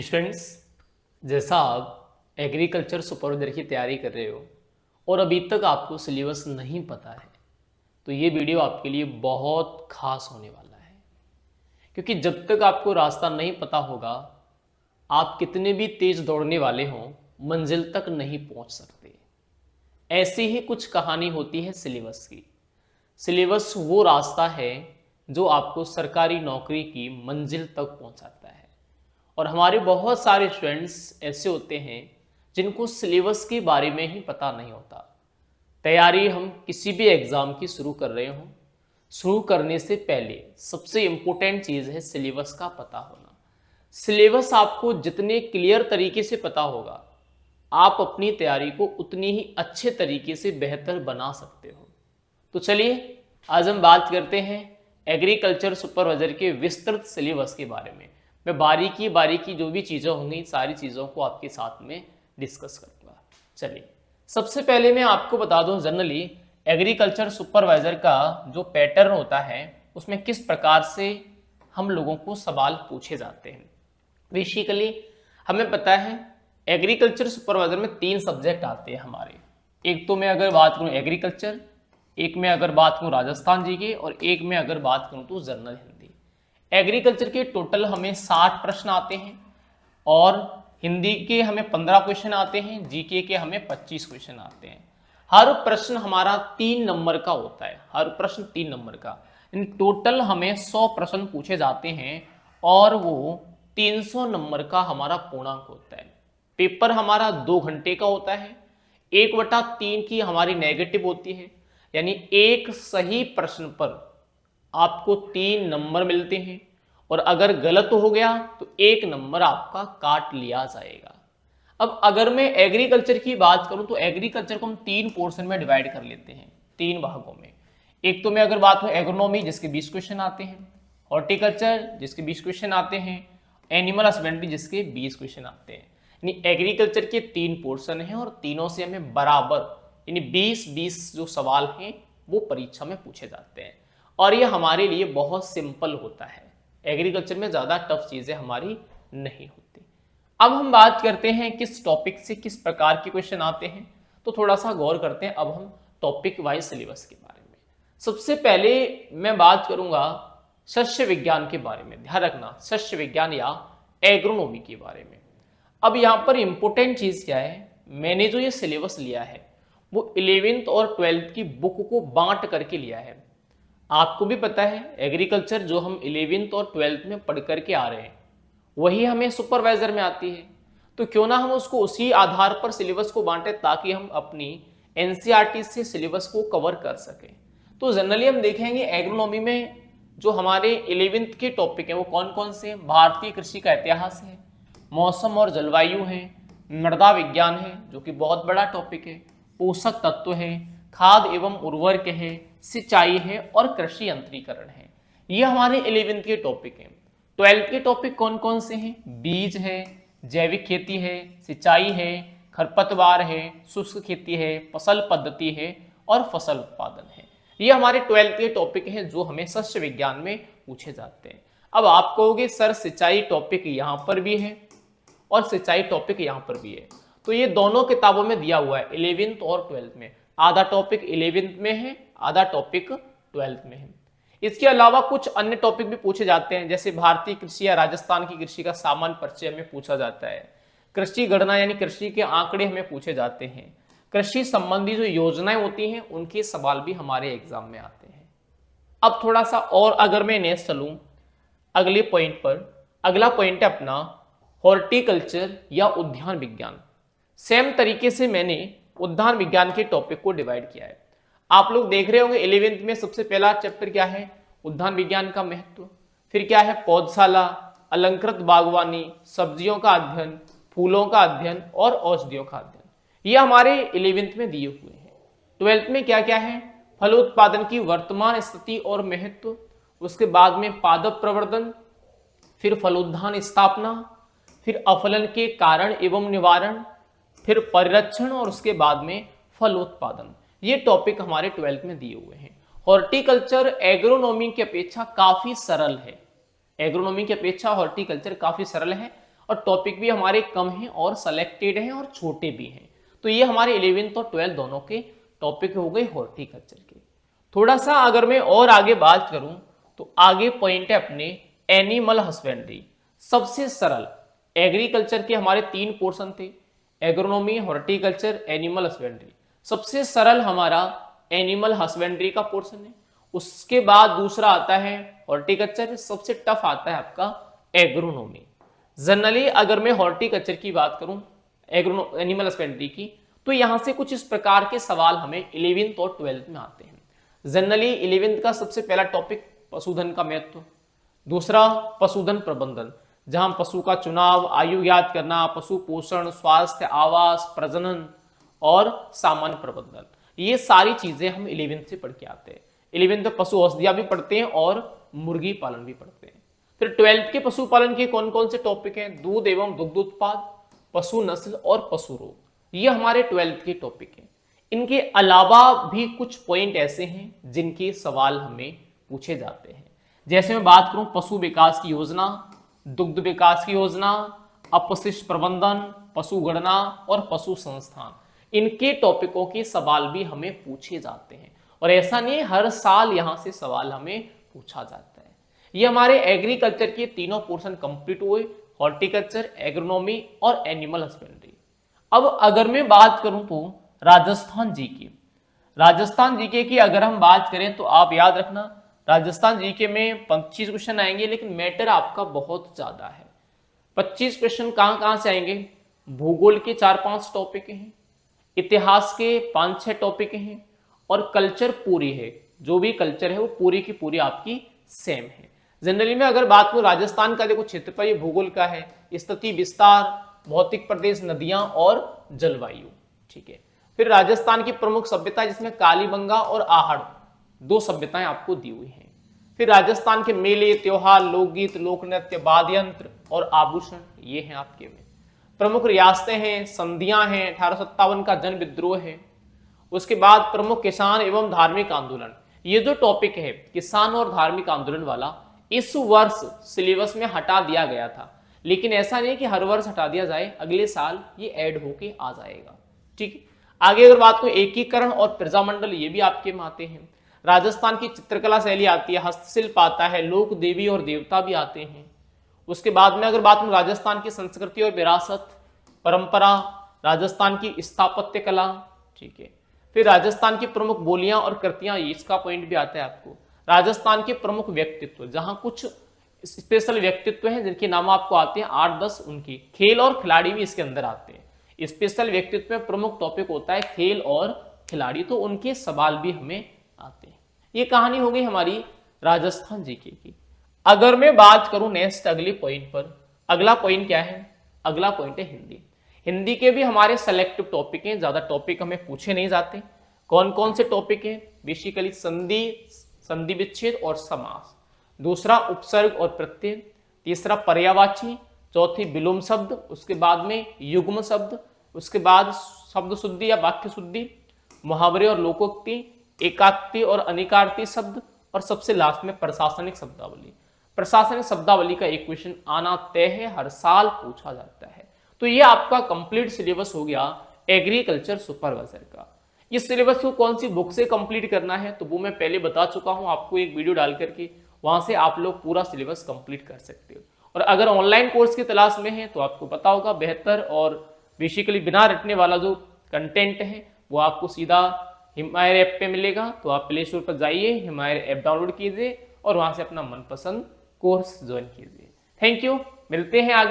Students, जैसा आप agriculture supervisor की तैयारी कर रहे हो और अभी तक आपको सिलेबस नहीं पता है, तो ये वीडियो आपके लिए बहुत खास होने वाला है। क्योंकि जब तक आपको रास्ता नहीं पता होगा, आप कितने भी तेज दौड़ने वाले हों, मंजिल तक नहीं पहुंच सकते। ऐसी ही कुछ कहानी होती है सिलेबस की। सिलेबस वो रास्ता है जो आपको सरकारी नौकरी की मंजिल तक पहुंचाता है। और हमारे बहुत सारे स्टूडेंट्स ऐसे होते हैं जिनको सिलेबस के बारे में ही पता नहीं होता। तैयारी हम किसी भी एग्ज़ाम की शुरू कर रहे हों, शुरू करने से पहले सबसे इम्पोर्टेंट चीज़ है सिलेबस का पता होना। सिलेबस आपको जितने क्लियर तरीके से पता होगा, आप अपनी तैयारी को उतनी ही अच्छे तरीके से बेहतर बना सकते हो। तो चलिए आज हम बात करते हैं एग्रीकल्चर सुपरवाइजर के विस्तृत सिलेबस के बारे में। मैं बारीकी बारीकी जो भी चीज़ें होंगी सारी चीज़ों को आपके साथ में डिस्कस करूँगा। चलिए सबसे पहले मैं आपको बता दूं, जनरली एग्रीकल्चर सुपरवाइजर का जो पैटर्न होता है उसमें किस प्रकार से हम लोगों को सवाल पूछे जाते हैं। बेसिकली हमें पता है एग्रीकल्चर सुपरवाइजर में 3 सब्जेक्ट आते हैं हमारे। एक तो मैं अगर बात करूँ एग्रीकल्चर, एक में अगर बात करूँ राजस्थान जी के, और एक में अगर बात करूँ तो जनरल हिंदी। एग्रीकल्चर के टोटल हमें 60 प्रश्न आते हैं और हिंदी के हमें 15 क्वेश्चन आते हैं, जीके के हमें 25 क्वेश्चन आते हैं। हर प्रश्न हमारा 3 नंबर का होता है, हर प्रश्न 3 नंबर का। इन टोटल हमें 100 प्रश्न पूछे जाते हैं और वो 300 नंबर का हमारा पूर्णांक होता है। पेपर हमारा 2 घंटे का होता है। 1/3 की हमारी नेगेटिव होती है, यानी एक सही प्रश्न पर आपको 3 नंबर मिलते हैं और अगर गलत हो गया तो 1 नंबर आपका काट लिया जाएगा। अब अगर मैं एग्रीकल्चर की बात करूं तो एग्रीकल्चर को हम 3 पोर्शन में डिवाइड कर लेते हैं, 3 भागों में। एक तो मैं अगर बात करूं एग्रोनॉमी जिसके 20 क्वेश्चन आते हैं, हॉर्टिकल्चर जिसके 20 क्वेश्चन आते हैं, एनिमल हस्बेंड्री जिसके 20 क्वेश्चन आते हैं। यानी एग्रीकल्चर के 3 पोर्शन हैं और तीनों से हमें बराबर यानी 20-20 जो सवाल हैं वो परीक्षा में पूछे जाते हैं और ये हमारे लिए बहुत सिंपल होता है। एग्रीकल्चर में ज़्यादा टफ चीज़ें हमारी नहीं होती। अब हम बात करते हैं किस टॉपिक से किस प्रकार के क्वेश्चन आते हैं, तो थोड़ा सा गौर करते हैं अब हम टॉपिक वाइज सिलेबस के बारे में। सबसे पहले मैं बात करूंगा शस्य विज्ञान के बारे में। ध्यान रखना, शस्य विज्ञान या एग्रोनॉमी के बारे में। अब यहाँ पर इंपॉर्टेंट चीज़ क्या है, मैंने जो ये सिलेबस लिया है वो 11th और 12th की बुक को बांट करके लिया है। आपको भी पता है एग्रीकल्चर जो हम 11th और 12th में पढ़ करके आ रहे हैं वही हमें सुपरवाइजर में आती है, तो क्यों ना हम उसको उसी आधार पर सिलेबस को बांटें ताकि हम अपनी एनसीईआरटी से सिलेबस को कवर कर सकें। तो जनरली हम देखेंगे एग्रोनॉमी में जो हमारे 11th के टॉपिक हैं वो कौन कौन से हैं। भारतीय कृषि का इतिहास है, मौसम और जलवायु है, मृदा विज्ञान है जो कि बहुत बड़ा टॉपिक है, पोषक तत्व है, खाद एवं उर्वरक है, सिंचाई है और कृषि यंत्रीकरण है। ये हमारे 11th के टॉपिक हैं। 12th के टॉपिक कौन कौन से हैं, बीज है, जैविक खेती है, सिंचाई है, खरपतवार है, शुष्क खेती है, फसल पद्धति है और फसल उत्पादन है। ये हमारे 12th के टॉपिक हैं जो हमें शस्य विज्ञान में पूछे जाते हैं। अब आप कहोगे सर सिंचाई टॉपिक यहाँ पर भी है और सिंचाई टॉपिक यहाँ पर भी है, तो ये दोनों किताबों में दिया हुआ है 11th और 12th में। आधा टॉपिक 11th में है, आधा टॉपिक 12th में है। इसके अलावा कुछ अन्य टॉपिक भी पूछे जाते हैं, जैसे भारतीय कृषि या राजस्थान की कृषि का सामान्य परिचय हमें पूछा जाता है, कृषि गणना यानी कृषि के आंकड़े हमें पूछे जाते हैं, कृषि संबंधी जो योजनाएं होती हैं उनके सवाल भी हमारे एग्जाम में आते हैं। अब थोड़ा सा और अगर मैं नेक्स्ट चलूँ अगले पॉइंट पर, अगला पॉइंट है अपना हॉर्टिकल्चर या उद्यान विज्ञान। सेम तरीके से मैंने उद्यान विज्ञान के टॉपिक को डिवाइड किया है। आप लोग देख रहे होंगे 11th में सबसे पहला चैप्टर क्या है, उद्यान विज्ञान का महत्व। फिर क्या है, पौधशाला, अलंकृत बागवानी, सब्जियों का अध्ययन, फूलों का अध्ययन और औषधियों का अध्ययन। ये हमारे 11th में दिए हुए हैं। 12th में क्या क्या है, फलोत्पादन की वर्तमान स्थिति और महत्व, उसके बाद में पादप प्रवर्धन, फिर फलोद्यान स्थापना, फिर अफलन के कारण एवं निवारण, फिर परिरक्षण और उसके बाद में फलोत्पादन। ये टॉपिक हमारे 12th में दिए हुए हैं। हॉर्टिकल्चर एग्रोनॉमी की अपेक्षा काफी सरल है, एग्रोनॉमी की अपेक्षा हॉर्टिकल्चर काफी सरल है और टॉपिक भी हमारे कम हैं और सेलेक्टेड हैं और छोटे भी हैं। तो ये हमारे 11th और 12th दोनों के टॉपिक हो गए हॉर्टिकल्चर के। थोड़ा सा अगर मैं और आगे बात करूं तो आगे पॉइंट है अपने एनिमल हस्बेंड्री। सबसे सरल एग्रीकल्चर के हमारे 3 पोर्शन थे, एग्रोनॉमी, हॉर्टिकल्चर, एनिमल हस्बेंड्री। सबसे सरल हमारा एनिमल हस्बेंड्री का पोर्शन है। उसके बाद दूसरा आता है हॉर्टिकल्चर, सबसे टफ आता है आपका एग्रोनॉमी। जनरली अगर मैं हॉर्टिकल्चर की बात करूं एनिमल हस्बेंड्री की, तो यहां से कुछ इस प्रकार के सवाल हमें 11th और 12th में आते हैं। जनरली 11th का सबसे पहला टॉपिक पशुधन का महत्व, दूसरा पशुधन प्रबंधन, जहां पशु का चुनाव, आयु ज्ञात करना, पशु पोषण, स्वास्थ्य, आवास, प्रजनन और सामान्य प्रबंधन, ये सारी चीजें हम 11th से पढ़ के आते हैं। 11th में पशु औषधियां भी पढ़ते हैं और मुर्गी पालन भी पढ़ते हैं। फिर 12th के पशुपालन के कौन कौन से टॉपिक हैं, दूध एवं दुग्ध उत्पाद, पशु नस्ल और पशु रोग, ये हमारे 12th के टॉपिक हैं। इनके अलावा भी कुछ पॉइंट ऐसे हैं जिनके सवाल हमें पूछे जाते हैं। जैसे मैं बात करूं पशु विकास की योजना, दुग्ध विकास की योजना, अपशिष्ट प्रबंधन, पशु गणना और पशु संस्थान, इनके टॉपिकों के सवाल भी हमें पूछे जाते हैं। और ऐसा नहीं है, हर साल यहां से सवाल हमें पूछा जाता है। ये हमारे एग्रीकल्चर के तीनों पोर्शन कंप्लीट हुए, हॉर्टिकल्चर, एग्रोनॉमी और एनिमल हस्बेंड्री। अब अगर मैं बात करूं तो राजस्थान जीके, राजस्थान जीके की अगर हम बात करें तो आप याद रखना राजस्थान जीके में 25 क्वेश्चन आएंगे, लेकिन मैटर आपका बहुत ज्यादा है। 25 क्वेश्चन कहां से आएंगे, भूगोल के 4-5 टॉपिक हैं, इतिहास के 5-6 टॉपिक हैं और कल्चर पूरी है, जो भी कल्चर है वो पूरी की पूरी आपकी सेम है। जनरली में अगर बात करूं राजस्थान का, देखो क्षेत्रफल ये भूगोल का है, स्थिति, विस्तार, भौतिक प्रदेश, नदियां और जलवायु, ठीक है। फिर राजस्थान की प्रमुख सभ्यता, जिसमें कालीबंगा और आहड़ 2 सभ्यताएं आपको दी हुई हैं। फिर राजस्थान के मेले, त्योहार, लोकगीत, लोकनृत्य, वाद्य यंत्र और आभूषण, ये हैं आपके में। प्रमुख रियासतें हैं, संधियां हैं, 1857 का जन विद्रोह है। उसके बाद प्रमुख किसान एवं धार्मिक आंदोलन, ये जो टॉपिक है किसान और धार्मिक आंदोलन वाला, इस वर्ष सिलेबस में हटा दिया गया था, लेकिन ऐसा नहीं कि हर वर्ष हटा दिया जाए, अगले साल ये ऐड होके आ जाएगा, ठीक। आगे अगर बात करें एकीकरण और प्रजामंडल, ये भी आपके में आते हैं। राजस्थान की चित्रकला शैली आती है, हस्तशिल्प आता है, लोक देवी और देवता भी आते हैं। उसके बाद में अगर बात करूं राजस्थान की संस्कृति और विरासत, परंपरा, राजस्थान की स्थापत्य कला, ठीक है। फिर राजस्थान की प्रमुख बोलियां और कृतियां, इसका पॉइंट भी आता है आपको। राजस्थान के प्रमुख व्यक्तित्व, जहां कुछ स्पेशल व्यक्तित्व हैं जिनके नाम आपको आते हैं 8-10, उनकी खेल और खिलाड़ी भी इसके अंदर आते हैं। स्पेशल व्यक्तित्व में प्रमुख टॉपिक होता है खेल और खिलाड़ी, तो उनके सवाल भी हमें आते हैं। ये कहानी हो गई हमारी राजस्थान जीके की। अगर मैं बात करूं नेक्स्ट अगले पॉइंट पर, अगला पॉइंट क्या है, अगला पॉइंट है हिंदी। हिंदी के भी हमारे सेलेक्टिव टॉपिक हैं, ज्यादा टॉपिक हमें पूछे नहीं जाते। कौन कौन से टॉपिक हैं, बेसिकली संधि, संधि विच्छेद और समास, दूसरा उपसर्ग और प्रत्यय, तीसरा पर्यायवाची, चौथी विलोम शब्द, उसके बाद में युग्म शब्द, उसके बाद शब्द शुद्धि या वाक्य शुद्धि, मुहावरे और लोकोक्ति, एकाक्ति और अनिकार्ती शब्द, और सबसे लास्ट में प्रशासनिक शब्दावली। प्रशासनिक शब्दावली का एक क्वेश्चन आना तय है, हर साल पूछा जाता है। तो ये आपका कंप्लीट सिलेबस हो गया एग्रीकल्चर सुपरवाइजर का। इस सिलेबस को कौन सी बुक से कंप्लीट करना है तो वो मैं पहले बता चुका हूं आपको एक वीडियो डाल करके, वहां से आप लोग पूरा सिलेबस कंप्लीट कर सकते हो। और अगर ऑनलाइन कोर्स की तलाश में है तो आपको पता होगा बेहतर और बेसिकली बिना रटने वाला जो कंटेंट है वो आपको सीधा हिमायर ऐप पे मिलेगा। तो आप प्ले स्टोर पर जाइए, हिमायर ऐप डाउनलोड कीजिए और वहां से अपना मनपसंद कोर्स ज्वाइन कीजिए। थैंक यू, मिलते हैं आगे।